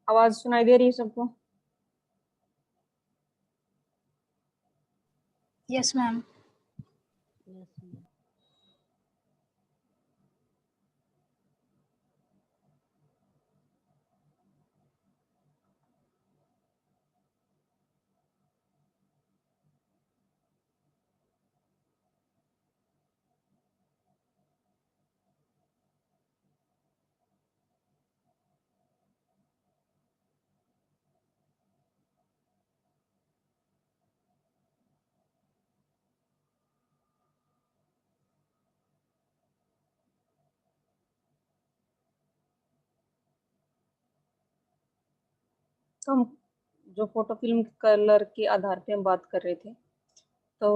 आवाज सुनाई दे रही है सबको? Yes ma'am. तो हम जो फोटो फिल्म कलर के आधार पे हम बात कर रहे थे, तो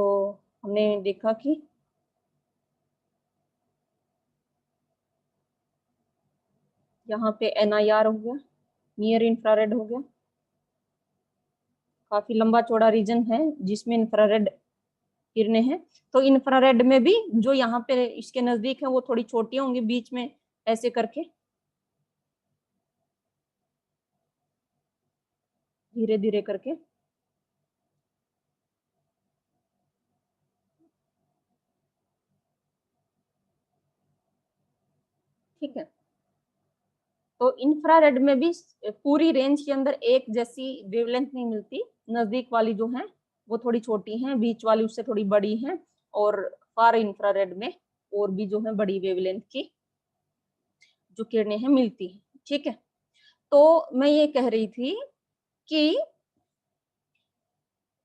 हमने देखा कि यहाँ पे NIR हो गया, नियर इंफ्रारेड हो गया, काफी लंबा चौड़ा रीजन है जिसमें इंफ्रारेड किरणें हैं। तो इंफ्रारेड में भी जो यहाँ पे इसके नजदीक है वो थोड़ी छोटी होंगी, बीच में ऐसे करके धीरे धीरे करके। ठीक है, तो इंफ्रारेड में भी पूरी रेंज के अंदर एक जैसी वेवलेंथ नहीं मिलती। नजदीक वाली जो है वो थोड़ी छोटी हैं, बीच वाली उससे थोड़ी बड़ी हैं, और फार इंफ्रारेड में और भी जो है बड़ी वेवलेंथ की जो किरणें हैं मिलती हैं। ठीक है, तो मैं ये कह रही थी कि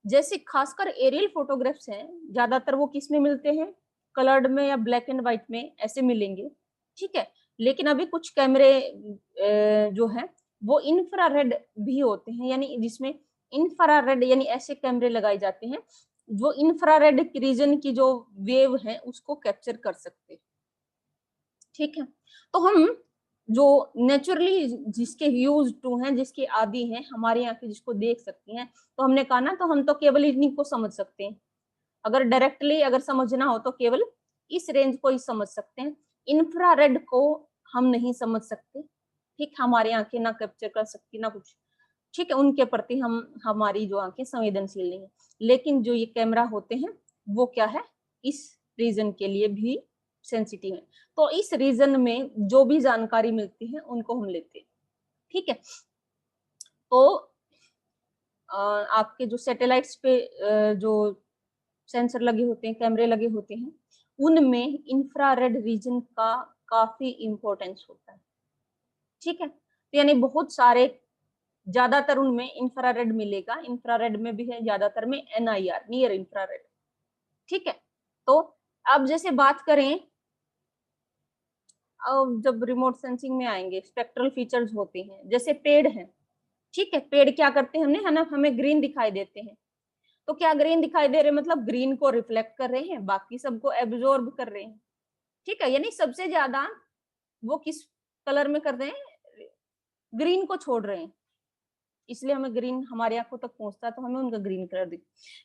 जैसे खासकर एरियल फोटोग्राफ्स हैं, ज्यादातर वो किस में मिलते हैं? कलर्ड में या ब्लैक एंड व्हाइट में ऐसे मिलेंगे। ठीक है, लेकिन अभी कुछ कैमरे जो है वो इंफ्रारेड भी होते हैं, यानी जिसमें इंफ्रारेड यानी ऐसे कैमरे लगाए जाते हैं जो इंफ्रारेड रीजन की जो वेव है उसको कैप्चर कर सकते हैं। ठीक है, तो हम जो नेचुरली जिसके यूज टू हैं, जिसके आदि हैं, हमारी आंखें जिसको देख सकती हैं, तो हमने कहा ना, तो हम तो केवल इन्हीं को समझ सकते हैं। अगर डायरेक्टली अगर समझना हो तो केवल इस रेंज को ही समझ सकते हैं, इंफ्रारेड को हम नहीं समझ सकते। ठीक, हमारी आंखें ना कैप्चर कर सकती ना कुछ। ठीक है, उनके प्रति हमारी जो आंखें संवेदनशील नहीं है। लेकिन जो ये कैमरा होते हैं वो क्या है, इस रीजन के लिए भी सेंसिटिव है। तो इस रीजन में जो भी जानकारी मिलती है उनको हम लेते हैं। ठीक है, तो आपके जो सैटेलाइट्स पे जो सेंसर लगे होते हैं, कैमरे लगे होते हैं, उनमें इंफ्रारेड रीजन का काफी इंपॉर्टेंस होता है। ठीक है, तो यानी बहुत सारे, ज्यादातर उनमें इंफ्रारेड मिलेगा, इंफ्रारेड में भी है, ज्यादातर में NIR नियर इंफ्रारेड। ठीक है, तो अब जैसे बात करें, अब जब रिमोट सेंसिंग में आएंगे, स्पेक्ट्रल फीचर्स होते हैं, जैसे पेड़ हैं। ठीक है, पेड़ क्या करते हैं, हमने है ना, हमें ग्रीन दिखाई देते हैं। तो क्या ग्रीन दिखाई दे रहे, मतलब ग्रीन को रिफ्लेक्ट कर रहे हैं, बाकी सबको एब्जॉर्ब कर रहे हैं। ठीक है, यानी सबसे ज्यादा वो किस कलर में कर रहे हैं, ग्रीन को छोड़ रहे हैं, इसलिए हमें ग्रीन हमारी आंखों तक पहुंचता है तो हमें उनका ग्रीन कलर दिख।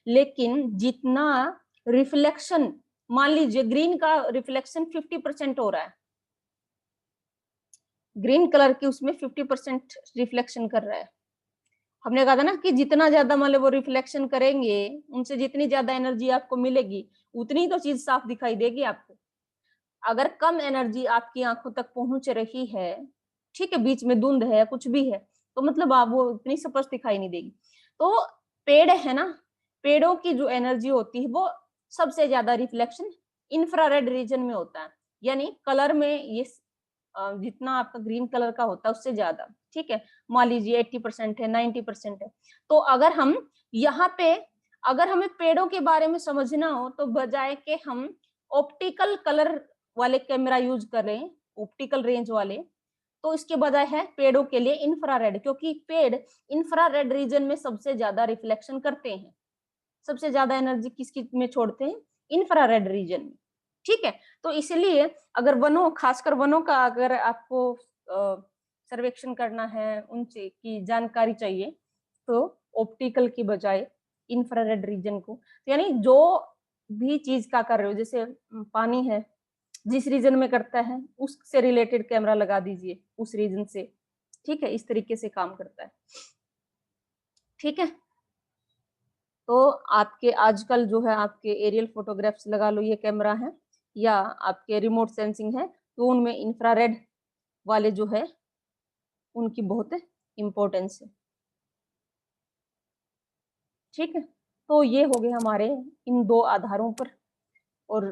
लेकिन जितना रिफ्लेक्शन, मान लीजिए ग्रीन का रिफ्लेक्शन 50% हो रहा है, ग्रीन कलर की उसमें 50% रिफ्लेक्शन कर रहा है। हमने कहा था ना कि जितना ज्यादा मतलब वो रिफ्लेक्शन करेंगे, उनसे जितनी ज्यादा एनर्जी आपको मिलेगी उतनी तो चीज साफ दिखाई देगी आपको। अगर कम एनर्जी आपकी आंखों तक पहुंच रही है, ठीक है, बीच में धुंध है या कुछ भी है, तो मतलब आप वो इतनी स्पष्ट दिखाई नहीं देगी। तो पेड़ है ना, पेड़ों की जो एनर्जी होती है वो सबसे ज्यादा रिफ्लेक्शन इंफ्रारेड रीजन में होता है, यानी कलर में ये जितना आपका ग्रीन कलर का होता है उससे ज्यादा। ठीक है, मान लीजिए 80% है, 90% है। तो अगर हम यहाँ पे, अगर हमें पेड़ों के बारे में समझना हो तो बजाय के हम ऑप्टिकल कलर वाले कैमरा यूज कर रहे हैं, ऑप्टिकल रेंज वाले, तो इसके बजाय है पेड़ों के लिए इंफ्रारेड, क्योंकि पेड़ इंफ्रारेड रीजन में सबसे ज्यादा रिफ्लेक्शन करते हैं, सबसे ज्यादा एनर्जी किसकी में छोड़ते हैं, इंफ्रारेड रीजन में। ठीक है, तो इसलिए अगर वनों, खासकर वनों का अगर आपको सर्वेक्षण करना है, उनसे की जानकारी चाहिए, तो ऑप्टिकल की बजाय इंफ्रारेड रीजन को, यानी जो भी चीज का कर रहे हो, जैसे पानी है, जिस रीजन में करता है उससे रिलेटेड कैमरा लगा दीजिए उस रीजन से, ठीक है, इस तरीके से काम करता है। ठीक है, तो आपके आजकल जो है आपके एरियल फोटोग्राफ्स लगा लो, ये कैमरा है या आपके रिमोट सेंसिंग है, तो उनमें इंफ्रारेड वाले जो है उनकी बहुत इम्पोर्टेंस है। ठीक है, तो ये हो गए हमारे इन दो आधारों पर। और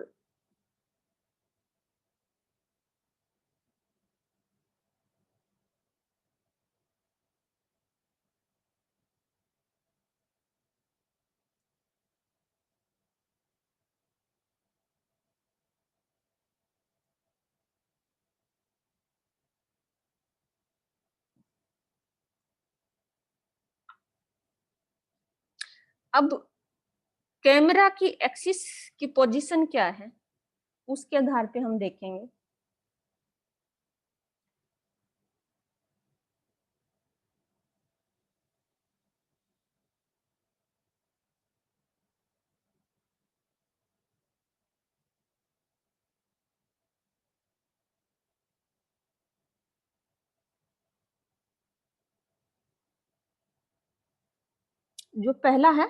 अब कैमरा की एक्सिस की पोजीशन क्या है, उसके आधार पे हम देखेंगे। जो पहला है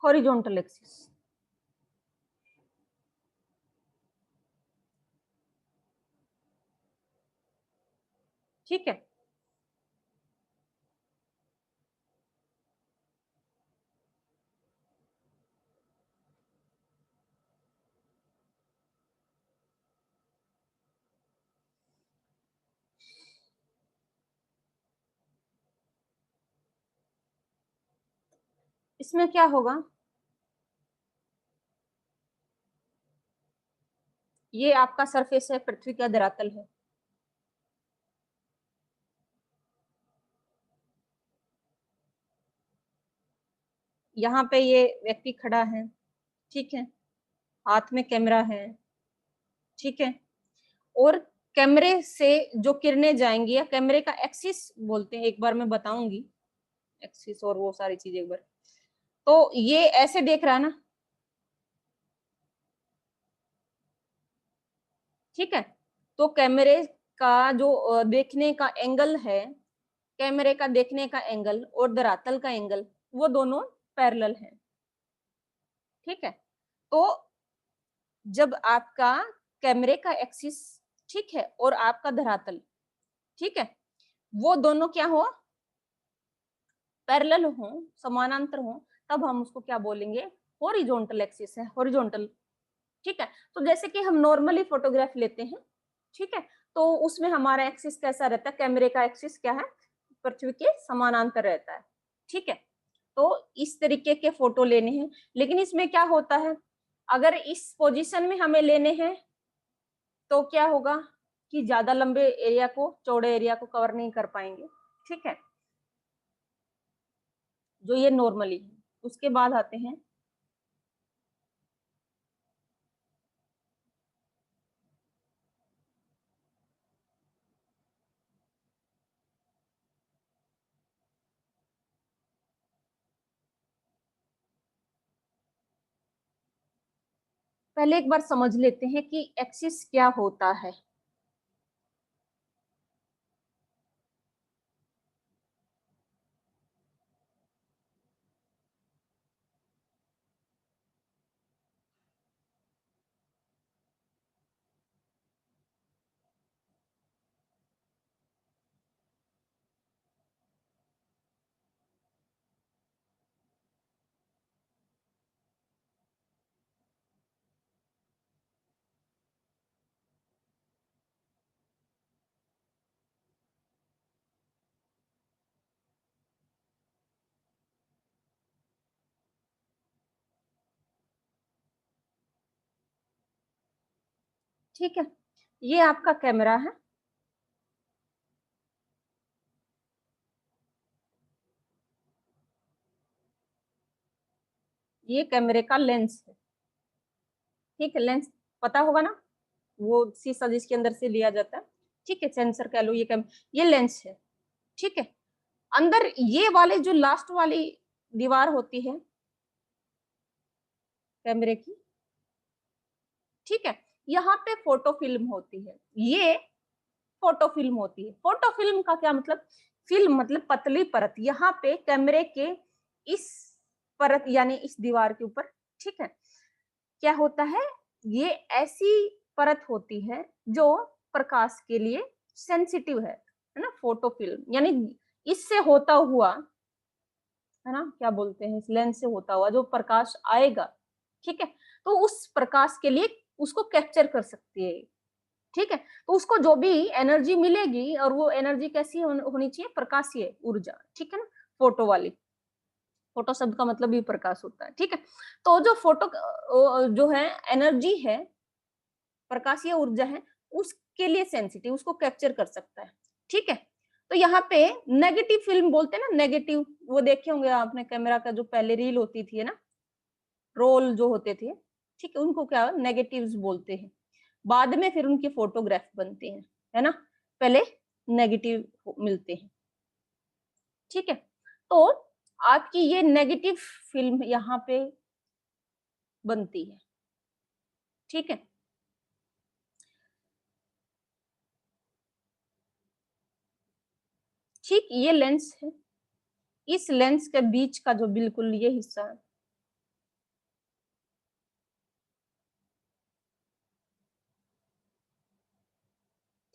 हॉरिजॉन्टल एक्सिस, ठीक है, इसमें क्या होगा, ये आपका सरफेस है, पृथ्वी का धरातल है। यहाँ पे ये व्यक्ति खड़ा है, ठीक है, हाथ में कैमरा है, ठीक है, और कैमरे से जो किरणें जाएंगी, या कैमरे का एक्सिस बोलते हैं, एक बार मैं बताऊंगी एक्सिस और वो सारी चीजें एक बार। तो ये ऐसे देख रहा है ना, ठीक है, तो कैमरे का जो देखने का एंगल है, कैमरे का देखने का एंगल और धरातल का एंगल, वो दोनों पैरेलल हैं। ठीक है, तो जब आपका कैमरे का एक्सिस, ठीक है, और आपका धरातल, ठीक है, वो दोनों क्या हो, पैरेलल हो, समानांतर हो, तब हम उसको क्या बोलेंगे, हॉरिजॉन्टल एक्सिस है, हॉरिजॉन्टल। ठीक है, तो जैसे कि हम नॉर्मली फोटोग्राफ लेते हैं, ठीक है, तो उसमें हमारा एक्सिस कैसा रहता है, कैमरे का एक्सिस क्या है, पृथ्वी के समानांतर रहता है। ठीक है, तो इस तरीके के फोटो लेने हैं, लेकिन इसमें क्या होता है, अगर इस पोजीशन में हमें लेने हैं तो क्या होगा कि ज्यादा लंबे एरिया को, चौड़े एरिया को कवर नहीं कर पाएंगे। ठीक है, जो ये नॉर्मली है। उसके बाद आते हैं, पहले एक बार समझ लेते हैं कि एक्सिस क्या होता है। ठीक है, ये आपका कैमरा है, ये कैमरे का लेंस है। ठीक है, लेंस पता होगा ना, वो शीशा जिसके अंदर से लिया जाता है। ठीक है, सेंसर कह लो, ये लेंस है। ठीक है, अंदर ये वाले जो लास्ट वाली दीवार होती है कैमरे की, ठीक है, यहाँ पे फोटो फिल्म होती है, ये फोटो फिल्म होती है। फोटो फिल्म का क्या मतलब, फिल्म मतलब पतली परत, यहाँ पे कैमरे के इस परत यानी इस दीवार के ऊपर, ठीक है, क्या होता है, ये ऐसी परत होती है जो प्रकाश के लिए सेंसिटिव है ना। फोटो फिल्म यानी इससे होता हुआ, है ना, क्या बोलते हैं, इस लेंस से होता हुआ जो प्रकाश आएगा, ठीक है, तो उस प्रकाश के लिए उसको कैप्चर कर सकती है, ठीक है। तो उसको जो भी एनर्जी मिलेगी, और वो एनर्जी कैसी होनी चाहिए, प्रकाशीय ऊर्जा, ठीक है ना, फोटो वाली। फोटो शब्द का मतलब भी प्रकाश होता है, ठीक है। तो जो फोटो जो है एनर्जी है, प्रकाशीय ऊर्जा है, उसके लिए सेंसिटिव, उसको कैप्चर कर सकता है, ठीक है। तो यहाँ पे नेगेटिव फिल्म बोलते हैं ना, नेगेटिव, वो देखे होंगे आपने, कैमरा का जो पहले रील होती थी, है ना, रोल जो होते थे, ठीक है, उनको क्या नेगेटिव्स बोलते हैं। बाद में फिर उनके फोटोग्राफ बनते हैं, है ना, पहले नेगेटिव मिलते हैं, ठीक है। तो आपकी ये नेगेटिव फिल्म यहाँ पे बनती है, ठीक है। ठीक, ये लेंस है, इस लेंस के बीच का जो बिल्कुल ये हिस्सा है,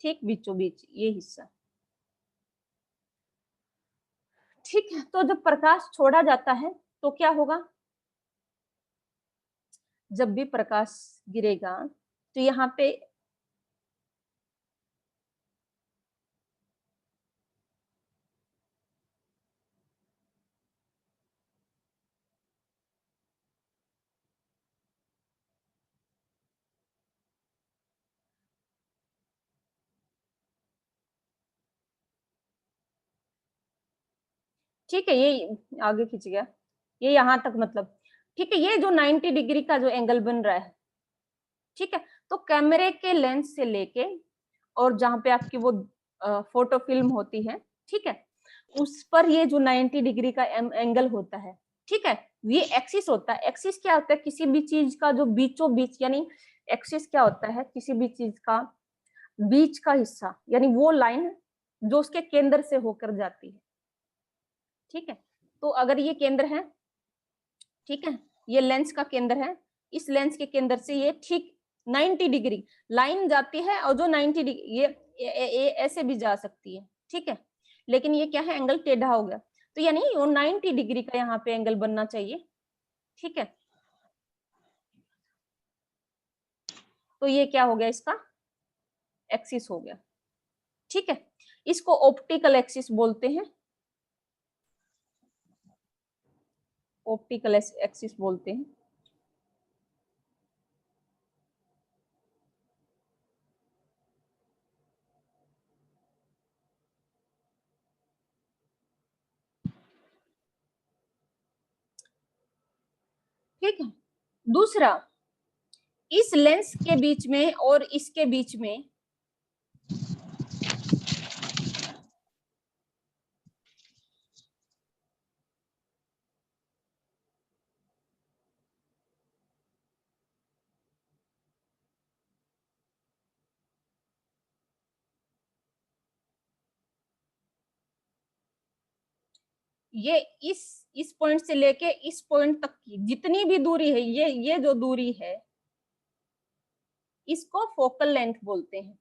ठीक बीचों बीच ये हिस्सा, ठीक है। तो जब प्रकाश छोड़ा जाता है तो क्या होगा, जब भी प्रकाश गिरेगा तो यहाँ पे, ठीक है, ये आगे खिंच गया, ये यहाँ तक मतलब, ठीक है। ये जो 90 डिग्री का जो एंगल बन रहा है, ठीक है, तो कैमरे के लेंस से लेके और जहां पे आपकी वो फोटो फिल्म होती है, ठीक है, उस पर ये जो 90 डिग्री का एंगल होता है, ठीक है, ये एक्सिस होता है। एक्सिस क्या होता है, किसी भी चीज का जो बीचों बीच, यानी एक्सिस क्या होता है, किसी भी चीज का बीच का हिस्सा, यानी वो लाइन जो उसके केंद्र से होकर जाती है, ठीक है। तो अगर ये केंद्र है, ठीक है, ये लेंस का केंद्र है, इस लेंस के केंद्र से ये ठीक 90 डिग्री लाइन जाती है, और जो 90 डिग्री ये ऐसे भी जा सकती है, ठीक है, लेकिन ये क्या है, एंगल टेढ़ा हो गया, तो यानी वो 90 डिग्री का यहाँ पे एंगल बनना चाहिए, ठीक है। तो ये क्या हो गया, इसका एक्सिस हो गया, ठीक है। इसको ऑप्टिकल एक्सिस बोलते हैं, ऑप्टिकल एक्सिस बोलते हैं, ठीक है। दूसरा, इस लेंस के बीच में और इसके बीच में, ये इस पॉइंट से लेके इस पॉइंट तक की जितनी भी दूरी है, ये जो दूरी है, इसको फोकल लेंथ बोलते हैं।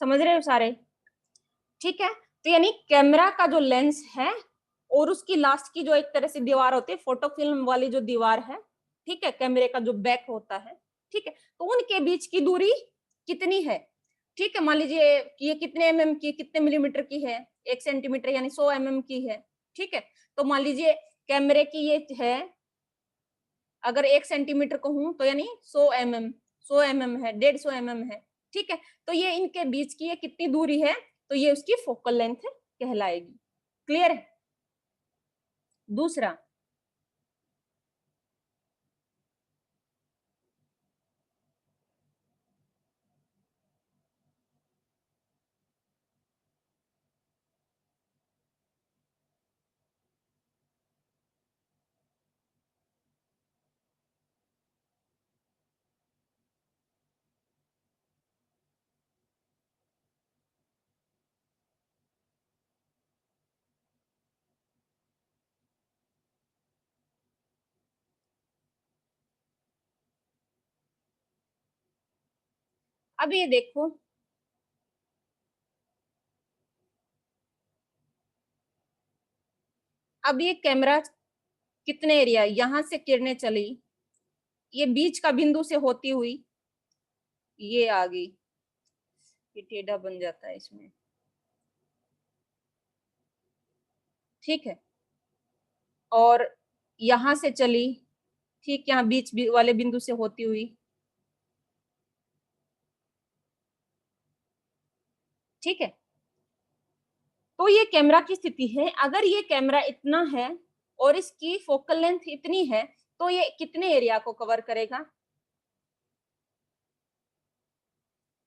समझ रहे हो सारे? ठीक है, तो यानी कैमरा का जो लेंस है और उसकी लास्ट की जो एक तरह से दीवार होती है, फोटो फिल्म वाली जो दीवार है, ठीक है, कैमरे का जो बैक होता है, ठीक है, तो उनके बीच की दूरी कितनी है? ठीक है, मान लीजिए कि ये कितने एमएम की, कितने मिलीमीटर की है, 1 सेंटीमीटर यानी 100 एमएम की है, ठीक है, तो मान लीजिए कैमरे की ये है, अगर 1 सेंटीमीटर कहूं तो यानी 100 एमएम, 100 एमएम है, 150 एमएम है, ठीक है, तो ये इनके बीच की ये कितनी दूरी है, तो ये उसकी फोकल लेंथ कहलाएगी। क्लियर है? दूसरा, अब ये देखो, अब ये कैमरा कितने एरिया, यहां से किरणें चली, ये बीच का बिंदु से होती हुई ये आ गई, ये टेढ़ा बन जाता है इसमें, ठीक है, और यहां से चली, ठीक, यहाँ बीच वाले बिंदु से होती हुई, ठीक है, तो ये कैमरा की स्थिति है। अगर ये कैमरा इतना है और इसकी फोकल लेंथ इतनी है, तो ये कितने एरिया को कवर करेगा?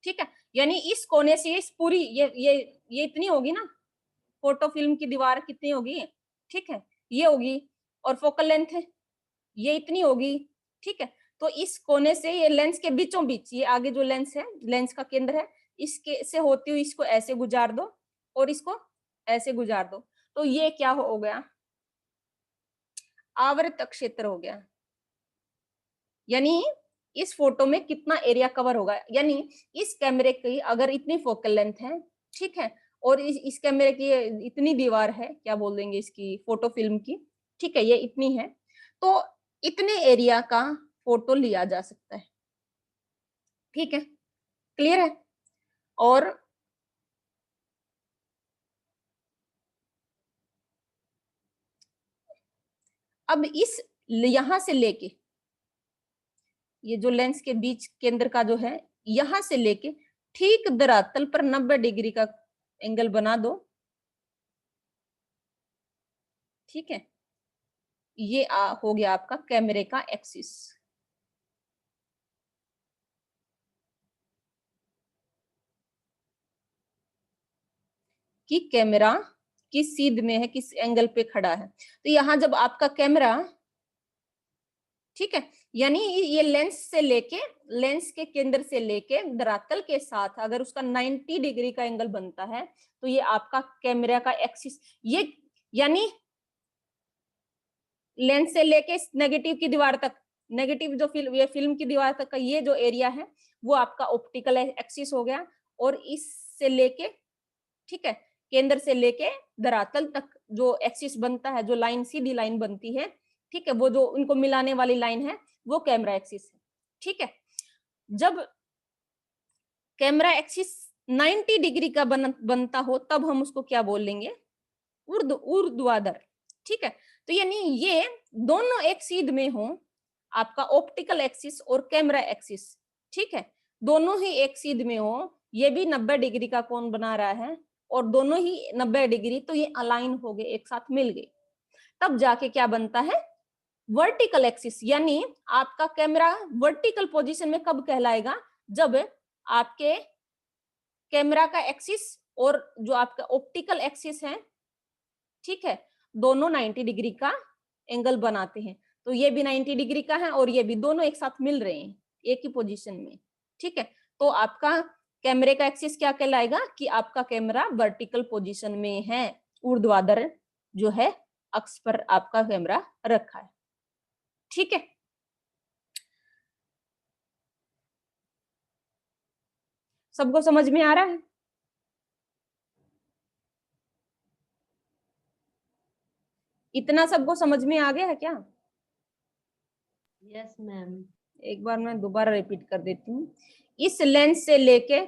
ठीक है, यानी इस कोने से इस पूरी ये इतनी होगी ना, फोटो फिल्म की दीवार कितनी होगी, ठीक है, ये होगी, और फोकल लेंथ है ये इतनी होगी, ठीक है, तो इस कोने से ये लेंस के बीचों बीच, ये आगे जो लेंस है, लेंस का केंद्र है, इसके से होती हुई इसको ऐसे गुजार दो और इसको ऐसे गुजार दो, तो ये क्या हो गया? आवृत्त क्षेत्र हो गया। यानी इस फोटो में कितना एरिया कवर होगा, यानी इस कैमरे की अगर इतनी फोकल लेंथ है, ठीक है, और इस कैमरे की इतनी दीवार है, क्या बोल देंगे इसकी, फोटो फिल्म की, ठीक है, ये इतनी है, तो इतने एरिया का फोटो लिया जा सकता है। ठीक है, क्लियर है? और अब इस यहां से लेके, ये जो लेंस के बीच केंद्र का जो है, यहां से लेके ठीक धरातल पर 90 डिग्री का एंगल बना दो, ठीक है, ये हो गया आपका कैमरे का एक्सिस। कि कैमरा किस सीध में है, किस एंगल पे खड़ा है, तो यहां जब आपका कैमरा, ठीक है, यानी ये लेंस से लेके, लेंस के केंद्र से लेके धरातल के साथ अगर उसका 90 डिग्री का एंगल बनता है, तो ये आपका कैमरा का एक्सिस, ये यानी लेंस से लेके नेगेटिव की दीवार तक, नेगेटिव जो फिल्म, ये फिल्म की दीवार तक का ये जो एरिया है, वो आपका ऑप्टिकल एक्सिस हो गया, और इससे लेके, ठीक है, केंद्र से लेके धरातल तक जो एक्सिस बनता है, जो लाइन, सीधी लाइन बनती है, ठीक है, वो जो उनको मिलाने वाली लाइन है, वो कैमरा एक्सिस है। ठीक है, जब कैमरा एक्सिस 90 डिग्री का बनता हो, तब हम उसको क्या बोलेंगे? ऊर्ध्वाधर। ठीक है, तो यानी ये दोनों एक सीध में हो, आपका ऑप्टिकल एक्सिस और कैमरा एक्सिस, ठीक है, दोनों ही एक सीध में हो, ये भी 90 डिग्री का कोण बना रहा है, और दोनों ही 90 डिग्री, तो ये अलाइन हो गए, एक साथ मिल गए, तब जाके क्या बनता है? Vertical axis. यानी आपका कैमरा वर्टिकल पोजीशन में कब कहलाएगा? जब आपके कैमरा का एक्सिस और जो आपका ऑप्टिकल एक्सिस है, ठीक है, दोनों 90 डिग्री का एंगल बनाते हैं, तो ये भी 90 डिग्री का है और ये भी, दोनों एक साथ मिल रहे हैं एक ही पोजीशन में। ठीक है, तो आपका कैमरे का एक्सिस क्या कहलाएगा? कि आपका कैमरा वर्टिकल पोजीशन में है, ऊर्ध्वाधर जो है अक्ष पर आपका कैमरा रखा है। ठीक है, सबको समझ में आ रहा है? इतना सबको समझ में आ गया है क्या? Yes ma'am. एक बार मैं दोबारा रिपीट कर देती हूँ। इस लेंस से लेके,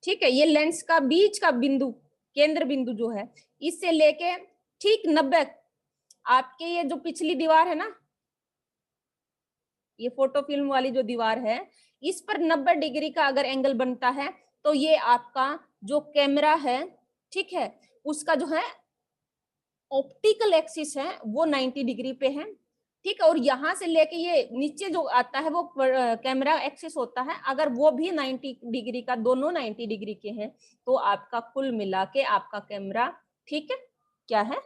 ठीक है, ये लेंस का बीच का बिंदु, केंद्र बिंदु जो है, इससे लेके ठीक 90, आपके ये जो पिछली दीवार है ना, ये फोटो फिल्म वाली जो दीवार है, इस पर 90 डिग्री का अगर एंगल बनता है तो ये आपका जो कैमरा है, ठीक है, उसका जो है ऑप्टिकल एक्सिस है वो 90 डिग्री पे है, ठीक है। और यहां से लेके ये नीचे जो आता है वो कैमरा एक्सिस होता है, अगर वो भी 90 डिग्री का, दोनों 90 डिग्री के हैं, तो आपका कुल मिला के आपका कैमरा, ठीक है, क्या है।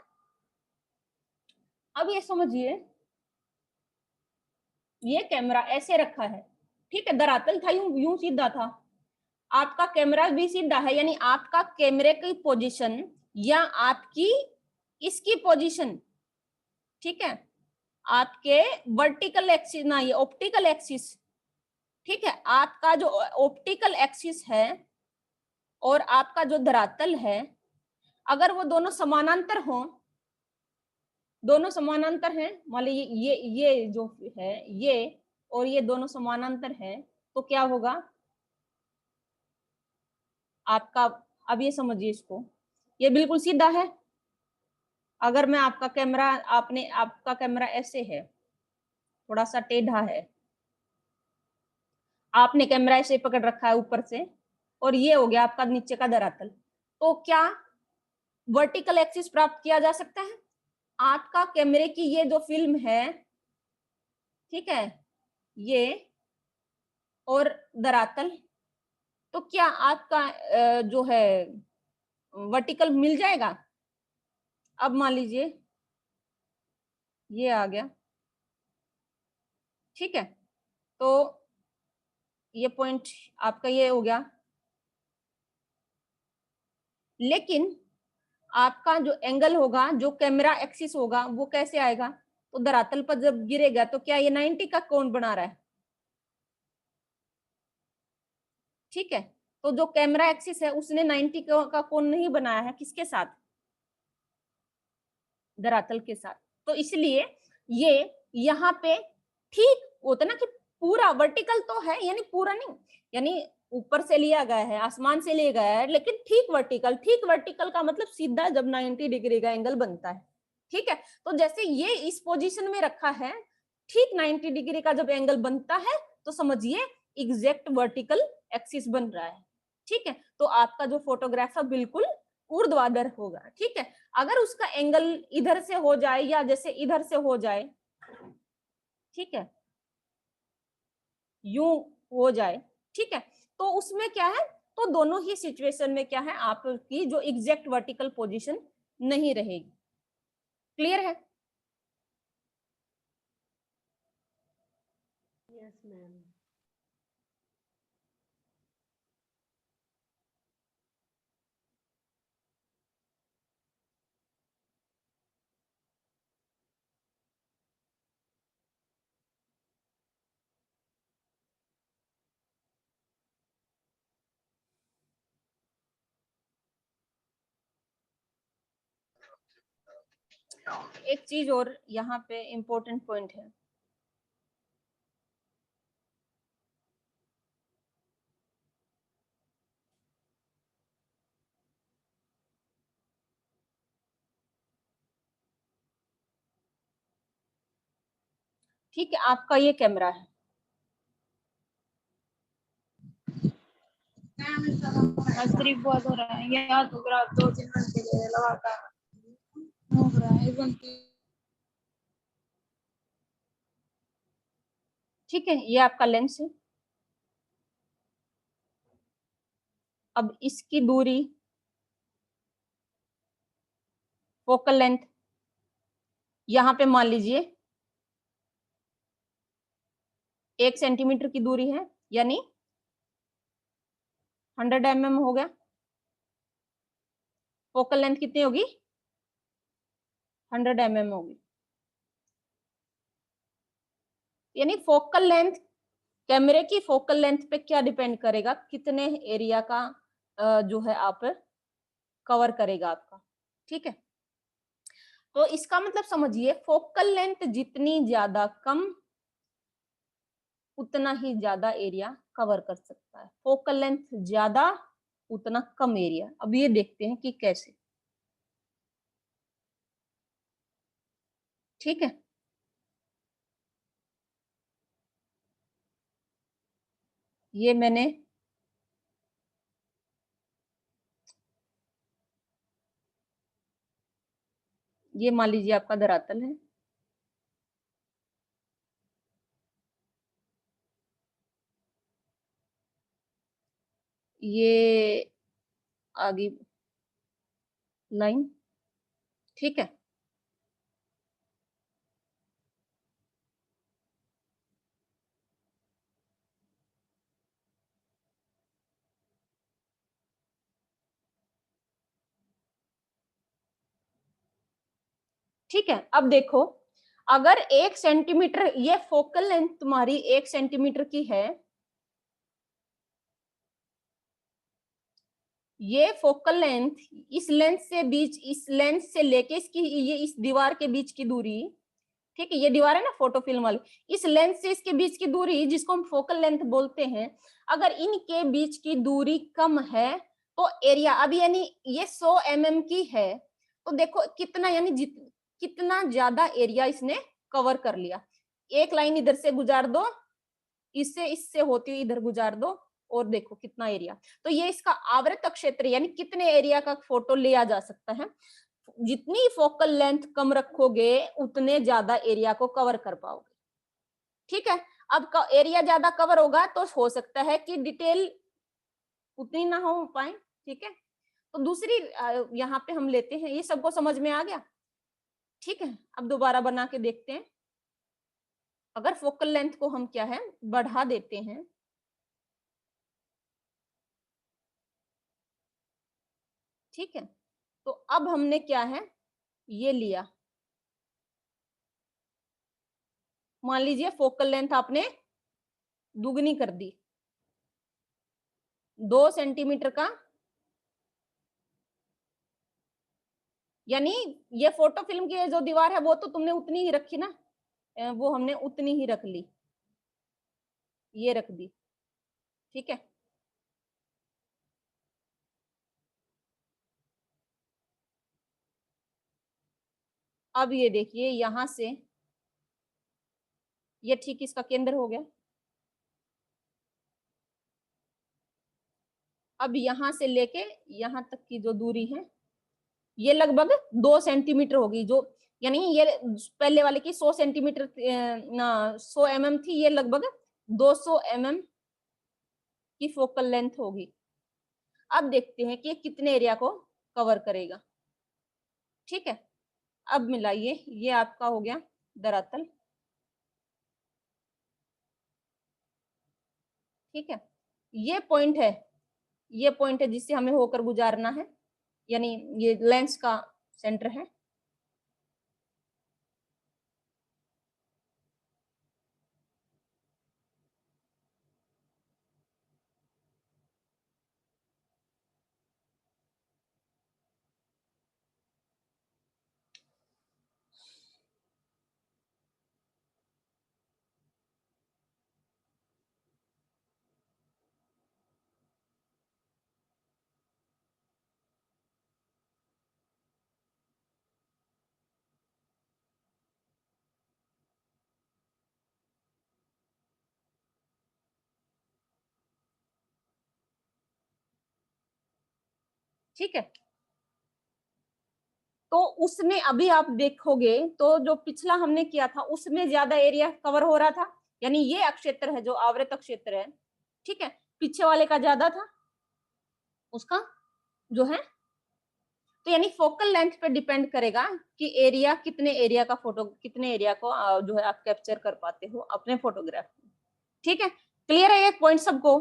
अब ये समझिए, ये कैमरा ऐसे रखा है, ठीक है, धरातल था, यूं यूं सीधा था, आपका कैमरा भी सीधा है, यानी आपका कैमरे की पोजीशन या आपकी इसकी पोजीशन, ठीक है, आपके वर्टिकल एक्सिस ना, ये ऑप्टिकल एक्सिस, ठीक है, आपका जो ऑप्टिकल एक्सिस है और आपका जो धरातल है, अगर वो दोनों समानांतर हो, दोनों समानांतर हैं, मान लीजिए ये जो है ये और ये दोनों समानांतर हैं, तो क्या होगा आपका, अब ये समझिए इसको, ये बिल्कुल सीधा है। अगर मैं आपका कैमरा, आपका कैमरा ऐसे है, थोड़ा सा टेढ़ा है, आपने कैमरा ऐसे पकड़ रखा है ऊपर से, और ये हो गया आपका नीचे का धरातल, तो क्या वर्टिकल एक्सिस प्राप्त किया जा सकता है? आपका कैमरे की ये जो फिल्म है, ठीक है, ये और धरातल, तो क्या आपका जो है वर्टिकल मिल जाएगा? अब मान लीजिए ये आ गया, ठीक है, तो ये पॉइंट आपका ये हो गया, लेकिन आपका जो एंगल होगा, जो कैमरा एक्सिस होगा, वो कैसे आएगा? तो धरातल पर जब गिरेगा तो क्या ये 90 का कोण बना रहा है, ठीक है, तो जो कैमरा एक्सिस है उसने 90 का कोण नहीं बनाया है, किसके साथ? धरातल के साथ। तो इसलिए ये यहाँ पे ठीक होता ना कि पूरा वर्टिकल तो है, यानी पूरा नहीं, यानी ऊपर से लिया गया है, आसमान से लिया गया है, लेकिन ठीक वर्टिकल, ठीक वर्टिकल का मतलब सीधा जब 90 डिग्री का एंगल बनता है, ठीक है। तो जैसे ये इस पोजीशन में रखा है, ठीक 90 डिग्री का जब एंगल बनता है तो समझिए एग्जैक्ट वर्टिकल एक्सिस बन रहा है, ठीक है। तो आपका जो फोटोग्राफ है बिल्कुल ऊर्ध्वाधर होगा, ठीक है। अगर उसका एंगल इधर से हो जाए या जैसे इधर से हो जाए, ठीक है, यूं हो जाए, ठीक है, तो उसमें क्या है, तो दोनों ही सिचुएशन में क्या है, आपकी जो एग्जैक्ट वर्टिकल पोजीशन नहीं रहेगी। क्लियर है? Yes ma'am. एक चीज और यहाँ पे इंपॉर्टेंट पॉइंट है, ठीक है, आपका ये कैमरा है, बहुत हो रहा है, यहाँ तो 2-3 घंटे के लिए लगातार हो रहा है। ठीक है, ये आपका लेंस है। अब इसकी दूरी, फोकल लेंथ, यहाँ पे मान लीजिए 1 सेंटीमीटर की दूरी है, यानी 100 mm हो गया। फोकल लेंथ कितनी होगी? 100 mm होगी, यानी फोकल लेंथ, कैमरे की फोकल लेंथ पे क्या डिपेंड करेगा, कितने एरिया का जो है आप कवर करेगा आपका, ठीक है। तो इसका मतलब समझिए, फोकल लेंथ जितनी ज्यादा कम उतना ही ज्यादा एरिया कवर कर सकता है। फोकल लेंथ ज्यादा उतना कम एरिया। अब ये देखते हैं कि कैसे। ठीक है, ये मैंने ये मान लीजिए आपका धरातल है, ये आगे लाइन। ठीक है, ठीक है। अब देखो, अगर 1 सेंटीमीटर, ये फोकल लेंथ तुम्हारी 1 सेंटीमीटर की है, ये फोकल लेंथ, इस लेंथ से बीच, इस लेंथ से लेके इसकी, ये इस दीवार के बीच की दूरी, ठीक है, ये दीवार है ना फोटो फिल्म वाली, इस लेंथ से इसके बीच की दूरी जिसको हम फोकल लेंथ बोलते हैं, अगर इनके बीच की दूरी कम है तो एरिया, अब यानी ये 100 mm की है, तो देखो कितना, यानी कितना ज्यादा एरिया इसने कवर कर लिया। एक लाइन इधर से गुजार दो, इससे इससे होती हुई इधर गुजार दो, और देखो कितना एरिया। तो ये इसका आवृत क्षेत्र, यानी कितने एरिया का फोटो लिया जा सकता है। जितनी फोकल लेंथ कम रखोगे उतने ज्यादा एरिया को कवर कर पाओगे। ठीक है, अब एरिया ज्यादा कवर होगा तो हो सकता है कि डिटेल उतनी ना हो पाए। ठीक है, तो दूसरी यहाँ पे हम लेते हैं, ये सबको समझ में आ गया। ठीक है, अब दोबारा बना के देखते हैं। अगर फोकल लेंथ को हम क्या है, बढ़ा देते हैं, ठीक है, तो अब हमने क्या है, ये लिया, मान लीजिए फोकल लेंथ आपने दुगनी कर दी, 2 सेंटीमीटर का, यानी ये फोटो फिल्म की जो दीवार है वो तो तुमने उतनी ही रखी ना, वो हमने उतनी ही रख ली, ये रख दी। ठीक है, अब ये देखिए यहां से, ये ठीक इसका केंद्र हो गया। अब यहां से लेके यहां तक की जो दूरी है, ये लगभग 2 सेंटीमीटर होगी, जो यानी ये पहले वाले की 100 सेंटीमीटर ना 100 mm थी, ये लगभग 200 mm की फोकल लेंथ होगी। अब देखते हैं कि ये कितने एरिया को कवर करेगा। ठीक है, अब मिलाइए, ये आपका हो गया धरातल। ठीक है, ये पॉइंट है, ये पॉइंट है जिससे हमें होकर गुजारना है, यानी ये लेंस का सेंटर है। ठीक है, तो उसमें अभी आप देखोगे तो जो पिछला हमने किया था उसमें ज्यादा एरिया कवर हो रहा था, यानी ये क्षेत्र है जो आवृत क्षेत्र है। ठीक है, पीछे वाले का ज्यादा था उसका जो है, तो यानी फोकल लेंथ पे डिपेंड करेगा कि एरिया, कितने एरिया का फोटो, कितने एरिया को जो है आप कैप्चर कर पाते हो अपने फोटोग्राफ में। ठीक है, क्लियर है ये पॉइंट सबको?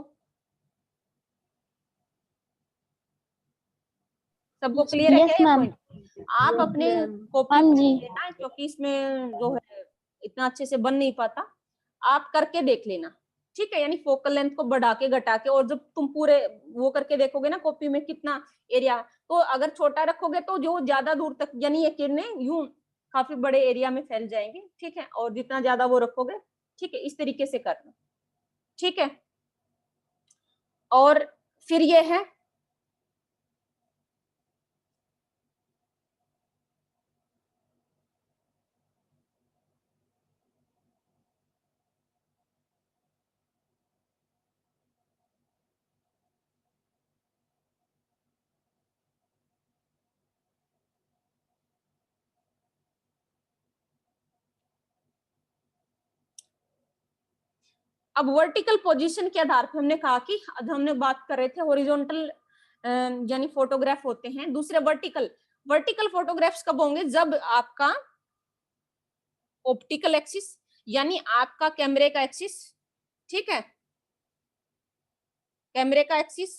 सबको क्लियर है क्या यस ये मैम। पॉइंट? आप अपने कॉपी हाँ पर जी। लेना, क्योंकि इसमें जो है इतना अच्छे से बन नहीं पाता, आप करके देख लेना। ठीक है, यानी फोकल लेंथ को बढ़ा के घटा के, और जब तुम पूरे वो करके देखोगे ना कॉपी में कितना एरिया, तो अगर छोटा रखोगे तो जो ज्यादा दूर तक, यानी ये किरणें यूं काफी बड़े एरिया में फैल जाएंगे, ठीक है, और जितना ज्यादा वो रखोगे, ठीक है, इस तरीके से करना, ठीक है। और फिर ये है अब वर्टिकल पोजीशन के आधार पे हमने कहा कि हमने बात कर रहे थे हॉरिजॉन्टल यानी फोटोग्राफ होते हैं, दूसरे वर्टिकल। वर्टिकल फोटोग्राफ्स कब होंगे? जब आपका ऑप्टिकल एक्सिस यानी आपका कैमरे का एक्सिस, ठीक है, कैमरे का एक्सिस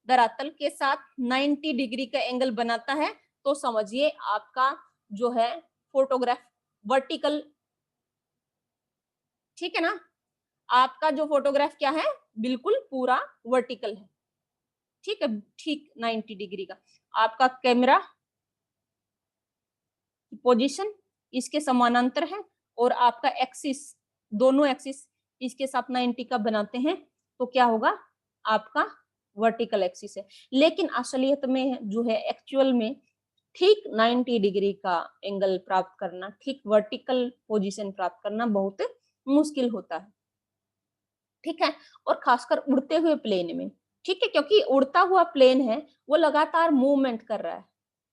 धरातल के साथ 90 डिग्री का एंगल बनाता है, तो समझिए आपका जो है फोटोग्राफ वर्टिकल, ठीक है ना। आपका जो फोटोग्राफ क्या है, बिल्कुल पूरा वर्टिकल है, ठीक है, ठीक 90 डिग्री का। आपका कैमरा पोजीशन इसके समानांतर है और आपका एक्सिस, दोनों एक्सिस इसके साथ 90 का बनाते हैं, तो क्या होगा, आपका वर्टिकल एक्सिस है। लेकिन असलियत में जो है एक्चुअल में ठीक 90 डिग्री का एंगल प्राप्त करना, ठीक वर्टिकल पोजीशन प्राप्त करना बहुत मुश्किल होता है, ठीक है, और खासकर उड़ते हुए प्लेन में, ठीक है, क्योंकि उड़ता हुआ प्लेन है वो लगातार मूवमेंट कर रहा है,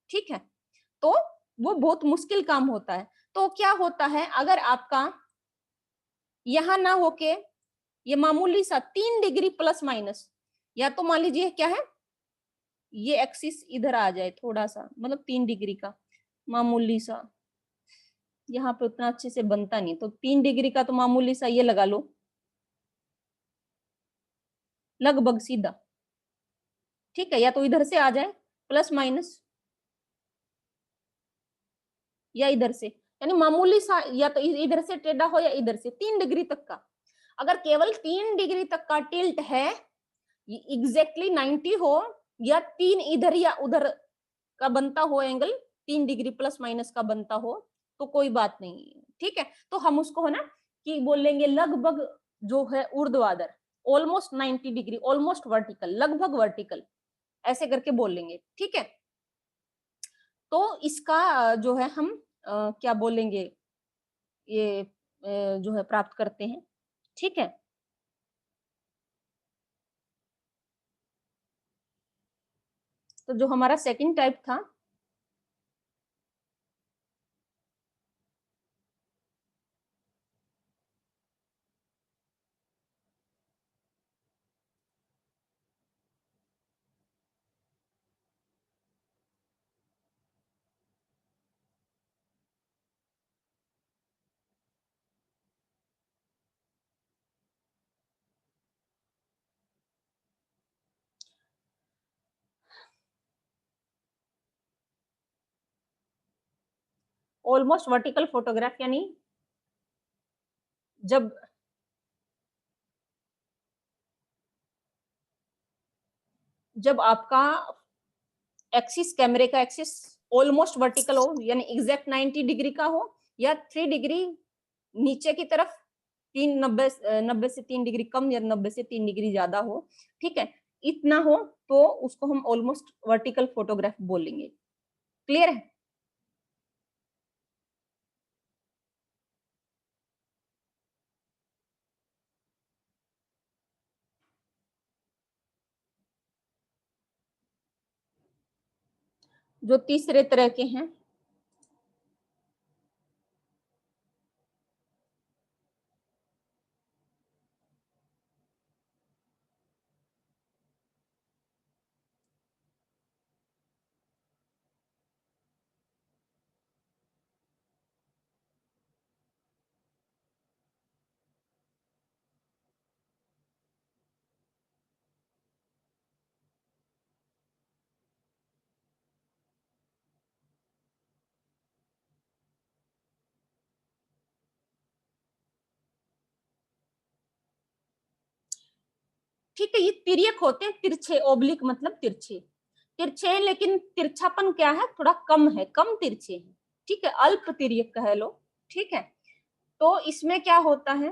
ठीक है, तो वो बहुत मुश्किल काम होता है। तो क्या होता है, अगर आपका यहां ना होके ये मामूली सा 3 डिग्री प्लस माइनस, या तो मान लीजिए क्या है, ये एक्सिस इधर आ जाए थोड़ा सा, मतलब 3 डिग्री का मामूली सा, यहाँ पे उतना अच्छे से बनता नहीं, तो 3 डिग्री का तो मामूली सा ये लगा लो, लगभग सीधा, ठीक है, या तो इधर से आ जाए प्लस माइनस, या इधर से, यानी मामूली सा, या तो इधर से टेढ़ा हो या इधर से 3 डिग्री तक का। अगर केवल 3 डिग्री तक का टिल्ट है, एग्जैक्टली 90 हो, या 3 इधर या उधर का बनता हो एंगल, 3 डिग्री प्लस माइनस का बनता हो, तो कोई बात नहीं, ठीक है, तो हम उसको है ना कि बोलेंगे लगभग जो है ऊर्ध्वाधर, ऑलमोस्ट 90 डिग्री, ऑलमोस्ट वर्टिकल, लगभग वर्टिकल, ऐसे करके बोलेंगे, ठीक है। तो इसका जो है हम क्या बोलेंगे, ये जो है प्राप्त करते हैं, ठीक है। तो जो हमारा सेकंड टाइप था, ऑलमोस्ट वर्टिकल फोटोग्राफ, यानी जब जब आपका एक्सिस, कैमरे का एक्सिस ऑलमोस्ट वर्टिकल हो, यानी एग्जैक्ट 90 डिग्री का हो, या 3 डिग्री नीचे की तरफ, 90 से 3 डिग्री कम, या 90 से 3 डिग्री ज्यादा हो, ठीक है, इतना हो, तो उसको हम ऑलमोस्ट वर्टिकल फोटोग्राफ बोलेंगे। क्लियर है? जो तीसरे तरह के हैं, ठीक है, ये तिर्यक होते हैं, तिरछे, ओब्लिक मतलब तिरछे, तिरछे, लेकिन तिरछापन क्या है, थोड़ा कम है, कम तिरछे है, ठीक है, अल्प तिर्यक कह लो, ठीक है। तो इसमें क्या होता है